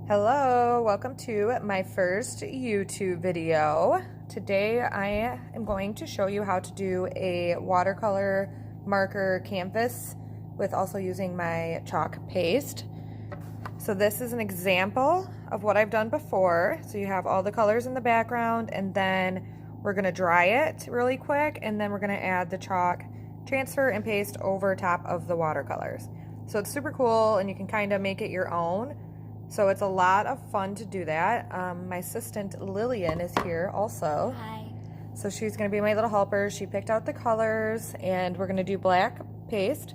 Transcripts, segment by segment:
Hello, welcome to my first YouTube video. Today I am going to show you how to do a watercolor marker canvas with also using my chalk paste. So this is an example of what I've done before. So you have all the colors in the background, and then we're gonna dry it really quick, and then we're gonna add the chalk transfer and paste over top of the watercolors. So it's super cool, and you can kind of make it your own. So it's a lot of fun to do that. My assistant Lillian is here also. Hi. So she's gonna be my little helper. She picked out the colors, and we're gonna do black paste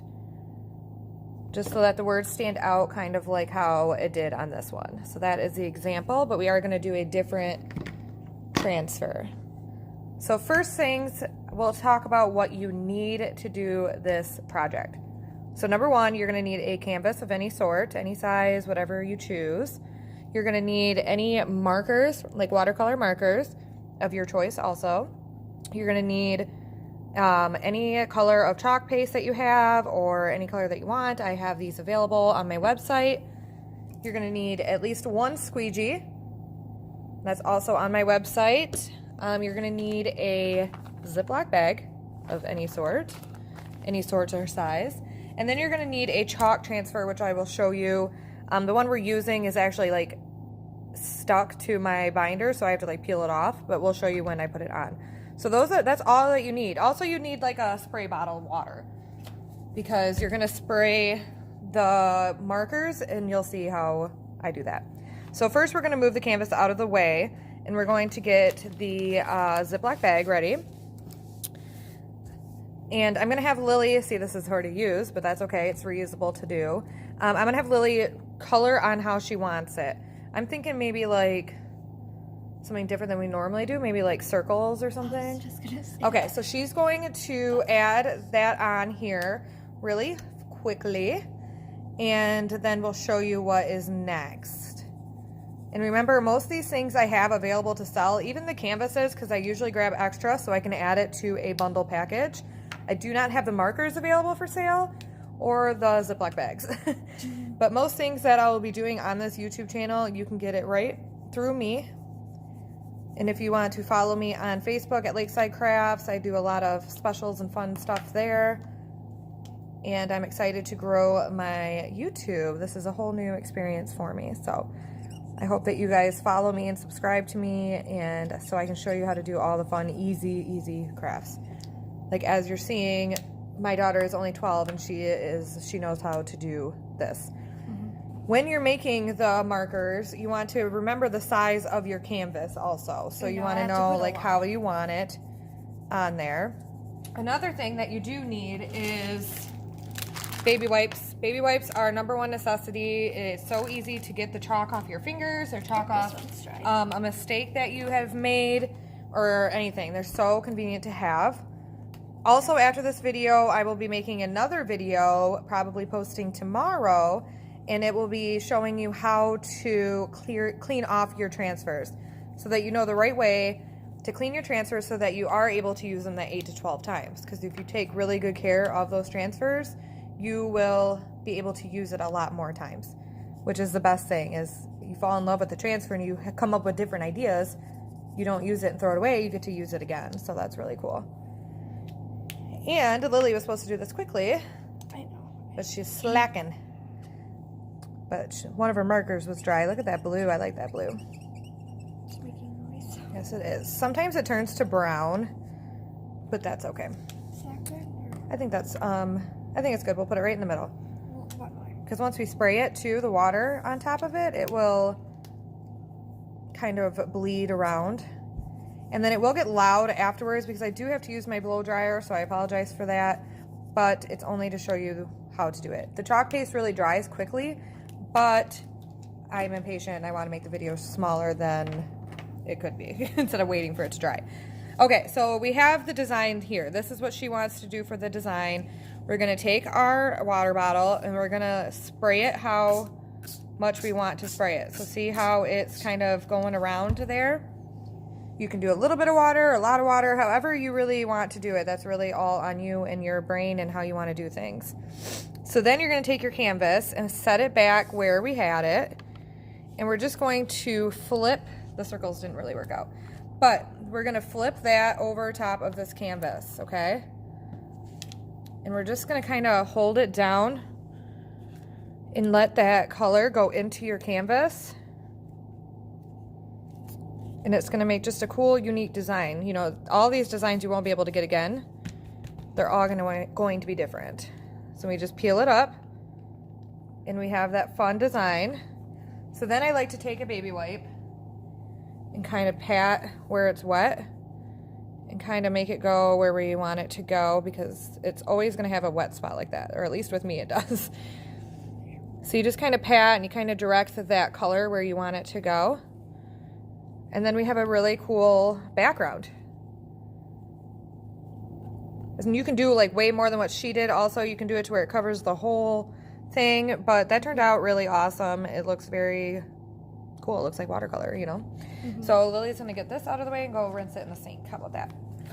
just so that the words stand out kind of like how it did on this one. So that is the example, but we are gonna do a different transfer. So first things, we'll talk about what you need to do this project. So number one, you're gonna need a canvas of any sort, any size, whatever you choose. You're gonna need any markers, like watercolor markers of your choice also. You're gonna need any color of chalk paste that you have or any color that you want. I have these available on my website. You're gonna need at least one squeegee. That's also on my website. You're gonna need a Ziploc bag of any sort or size. And then you're gonna need a chalk transfer, which I will show you. The one we're using is actually like stuck to my binder, so I have to like peel it off, but we'll show you when I put it on. So that's all that you need. Also, you need like a spray bottle of water because you're gonna spray the markers, and you'll see how I do that. So first we're gonna move the canvas out of the way, and we're going to get the Ziploc bag ready. And I'm gonna have Lily, see this is already used, but that's okay, it's reusable to do. I'm gonna have Lily color on how she wants it. I'm thinking maybe like something different than we normally do, maybe like circles or something. I was just gonna say okay, so she's going to add that on here really quickly, and then we'll show you what is next. And remember, most of these things I have available to sell, even the canvases, because I usually grab extra so I can add it to a bundle package. I do not have the markers available for sale or the Ziploc bags. But most things that I will be doing on this YouTube channel, you can get it right through me. And if you want to follow me on Facebook at Lakeside Crafts, I do a lot of specials and fun stuff there. And I'm excited to grow my YouTube. This is a whole new experience for me. So I hope that you guys follow me and subscribe to me, and so I can show you how to do all the fun, easy crafts. Like as you're seeing, my daughter is only 12 and she knows how to do this. When you're making the markers, you want to remember the size of your canvas also. So you want to know like how you want it on there. Another thing that you do need is baby wipes. Baby wipes are number one necessity. It's so easy to get the chalk off your fingers or chalk off a mistake that you have made or anything. They're so convenient to have. Also, after this video, I will be making another video, probably posting tomorrow, and it will be showing you how to clean off your transfers so that you know the right way to clean your transfers so that you are able to use them that 8 to 12 times. Because if you take really good care of those transfers, you will be able to use it a lot more times, which is the best thing. Is you fall in love with the transfer and you come up with different ideas, you don't use it and throw it away, you get to use it again. So that's really cool. And Lily was supposed to do this quickly, I know, but she's slacking. But one of her markers was dry. Look at that blue. I like that blue. it's making noise. Yes, it is. Sometimes it turns to brown, but that's okay. Is that good? I think that's I think it's good. We'll put it right in the middle. What more? Because once we spray it too, the water on top of it, it will kind of bleed around. And then it will get loud afterwards because I do have to use my blow dryer, so I apologize for that. But it's only to show you how to do it. The chalk paste really dries quickly, but I'm impatient and I want to make the video smaller than it could be instead of waiting for it to dry. Okay, so we have the design here. This is what she wants to do for the design. We're gonna take our water bottle and we're gonna spray it how much we want to spray it. So see how it's kind of going around there? You can do a little bit of water, a lot of water, however you really want to do it. That's really all on you and your brain and how you want to do things. So then you're going to take your canvas and set it back where we had it. And we're just going to flip, the circles didn't really work out, but we're gonna flip that over top of this canvas, okay? And we're just gonna kind of hold it down and let that color go into your canvas. And it's gonna make just a cool, unique design. You know, all these designs you won't be able to get again. They're all going to be different. So we just peel it up and we have that fun design. So then I like to take a baby wipe and kind of pat where it's wet and kind of make it go where we want it to go, because it's always going to have a wet spot like that, or at least with me it does. So you just kind of pat and you kind of direct that color where you want it to go. And then we have a really cool background. And you can do like way more than what she did. Also, you can do it to where it covers the whole thing, but that turned out really awesome. It looks very cool. It looks like watercolor, you know? So Lily's gonna get this out of the way and go rinse it in the sink. How about that?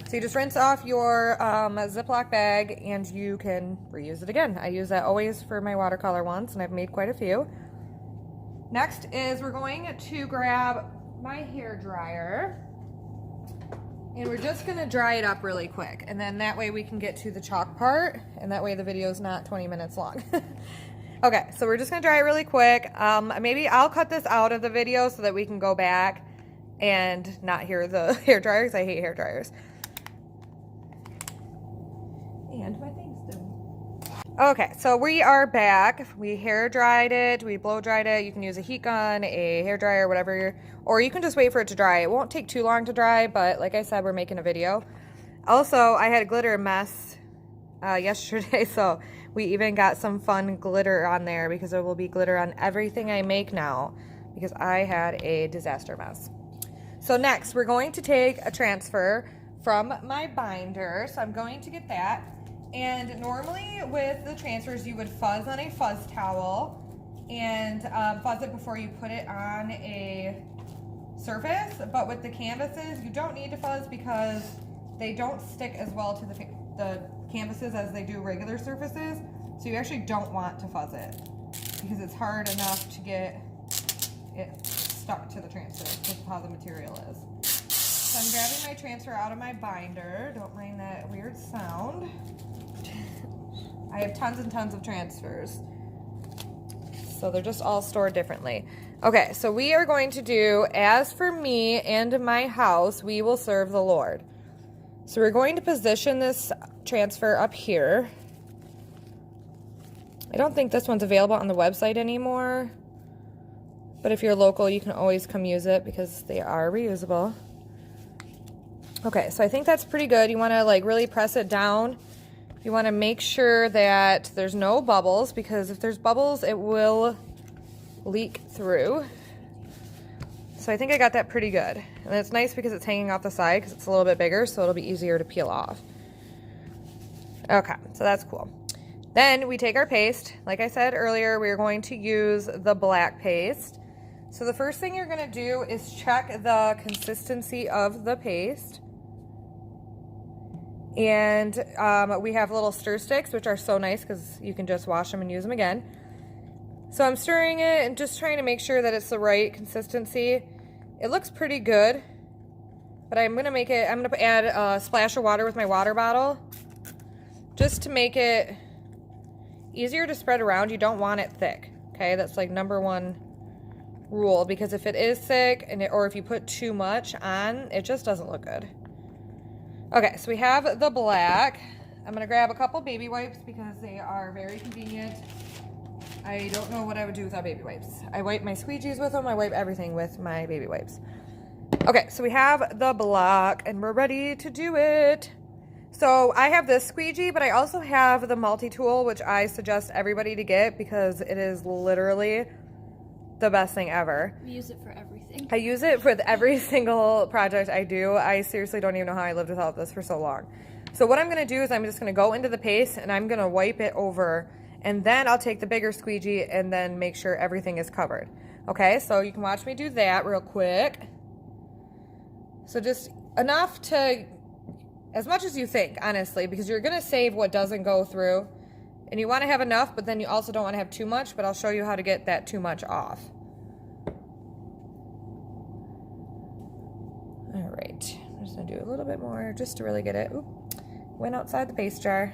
So you just rinse off your Ziploc bag and you can reuse it again. I use that always for my watercolor ones, and I've made quite a few. Next is we're going to grab my hair dryer and we're just gonna dry it up really quick, and then that way we can get to the chalk part, and that way the video is not 20 minutes long. Okay, so we're just gonna dry it really quick. Maybe I'll cut this out of the video so that we can go back and not hear the hair dryer, because I hate hair dryers. And my thing's done. Okay, so we are back. We hair dried it, we blow dried it. You can use a heat gun, a hair dryer, whatever, or you can just wait for it to dry. It won't take too long to dry, but like I said, we're making a video. Also, I had a glitter mess yesterday, so we even got some fun glitter on there, because there will be glitter on everything I make now, because I had a disaster mess. So next, we're going to take a transfer from my binder. So I'm going to get that. And normally with the transfers, you would fuzz on a fuzz towel and fuzz it before you put it on a surface. But with the canvases, you don't need to fuzz, because they don't stick as well to the canvases as they do regular surfaces. So you actually don't want to fuzz it, because it's hard enough to get it stuck to the transfer because of how the material is. So I'm grabbing my transfer out of my binder. Don't mind that weird sound. I have tons and tons of transfers, so they're just all stored differently. Okay, so we are going to do, as for me and my house, we will serve the Lord. So we're going to position this transfer up here. I don't think this one's available on the website anymore, but if you're local, you can always come use it, because they are reusable. Okay, so I think that's pretty good. You want to like really press it down. You want to make sure that there's no bubbles, because if there's bubbles, it will leak through. So I think I got that pretty good. And it's nice because it's hanging off the side, because it's a little bit bigger, so it'll be easier to peel off. Okay, so that's cool. Then we take our paste. Like I said earlier, we're going to use the black paste. So the first thing you're going to do is check the consistency of the paste. And we have little stir sticks, which are so nice because you can just wash them and use them again. So I'm stirring it and just trying to make sure that it's the right consistency. It looks pretty good, but I'm gonna add a splash of water with my water bottle just to make it easier to spread around. You don't want it thick, okay? That's like #1 rule, because if it is thick or if you put too much on, it just doesn't look good. Okay, so we have the black. I'm gonna grab a couple baby wipes because they are very convenient. I don't know what I would do without baby wipes. I wipe my squeegees with them. I wipe everything with my baby wipes. Okay, so we have the block and we're ready to do it. So I have this squeegee, but I also have the multi-tool, which I suggest everybody to get because it is literally the best thing ever. We use it for everything. I use it with every single project I do. I seriously don't even know how I lived without this for so long. So what I'm going to do is I'm just going to go into the paste and I'm going to wipe it over, and then I'll take the bigger squeegee and then make sure everything is covered. Okay, so you can watch me do that real quick. So just enough to, as much as you think, honestly, because you're going to save what doesn't go through. And you want to have enough, but then you also don't want to have too much, but I'll show you how to get that too much off. right, I'm just gonna do a little bit more just to really get it. Oop, went outside the paste jar.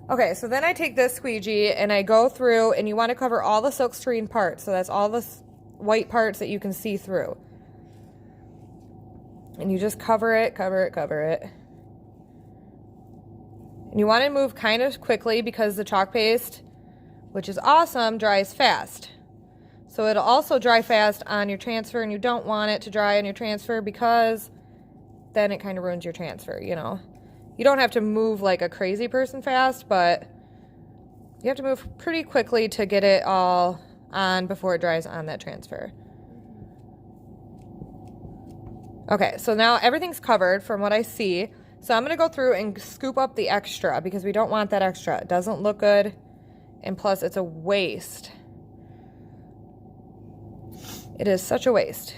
Okay, so then I take this squeegee and I go through, and you want to cover all the silkscreen parts. So that's all the white parts that you can see through. And you just cover it, cover it, cover it. And you want to move kind of quickly because the chalk paste, which is awesome, dries fast. So it'll also dry fast on your transfer, and you don't want it to dry on your transfer because then it kind of ruins your transfer, you know. You don't have to move like a crazy person fast, but you have to move pretty quickly to get it all on before it dries on that transfer. Okay, so now everything's covered from what I see. So I'm gonna go through and scoop up the extra because we don't want that extra. It doesn't look good, and plus it's a waste. It is such a waste.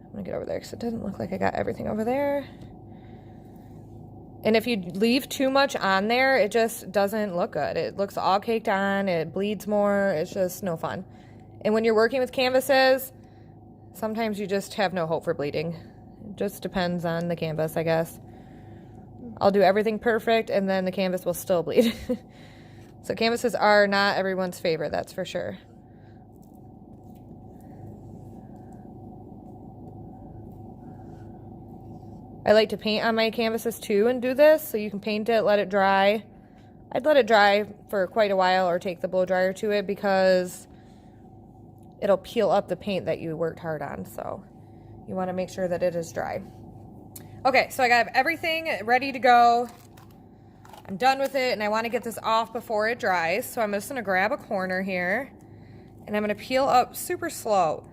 I'm gonna get over there because it doesn't look like I got everything over there. And if you leave too much on there, it just doesn't look good. It looks all caked on, it bleeds more, it's just no fun. And when you're working with canvases, sometimes you just have no hope for bleeding. It just depends on the canvas, I guess. I'll do everything perfect and then the canvas will still bleed. So canvases are not everyone's favorite, that's for sure. I like to paint on my canvases too and do this, so you can paint it, let it dry. I'd let it dry for quite a while or take the blow dryer to it because it'll peel up the paint that you worked hard on, so you want to make sure that it is dry. Okay, so I got everything ready to go. I'm done with it and I want to get this off before it dries, so I'm just going to grab a corner here and I'm going to peel up super slow.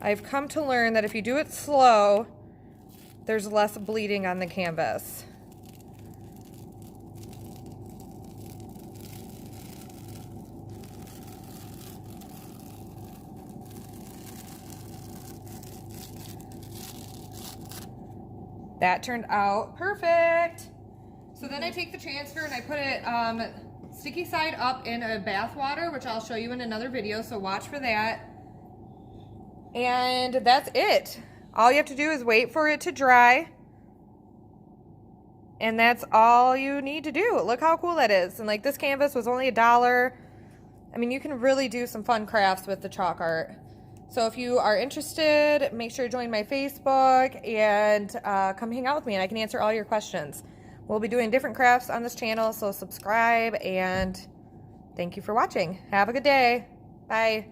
I've come to learn that if you do it slow, there's less bleeding on the canvas. That turned out perfect. So then I take the transfer and I put it sticky side up in a bath water, which I'll show you in another video, so watch for that. And that's it. All you have to do is wait for it to dry. And that's all you need to do. Look how cool that is. And like, this canvas was only $1. I mean, you can really do some fun crafts with the chalk art. So if you are interested, make sure to join my Facebook and come hang out with me and I can answer all your questions. We'll be doing different crafts on this channel, so subscribe and thank you for watching. Have a good day. Bye.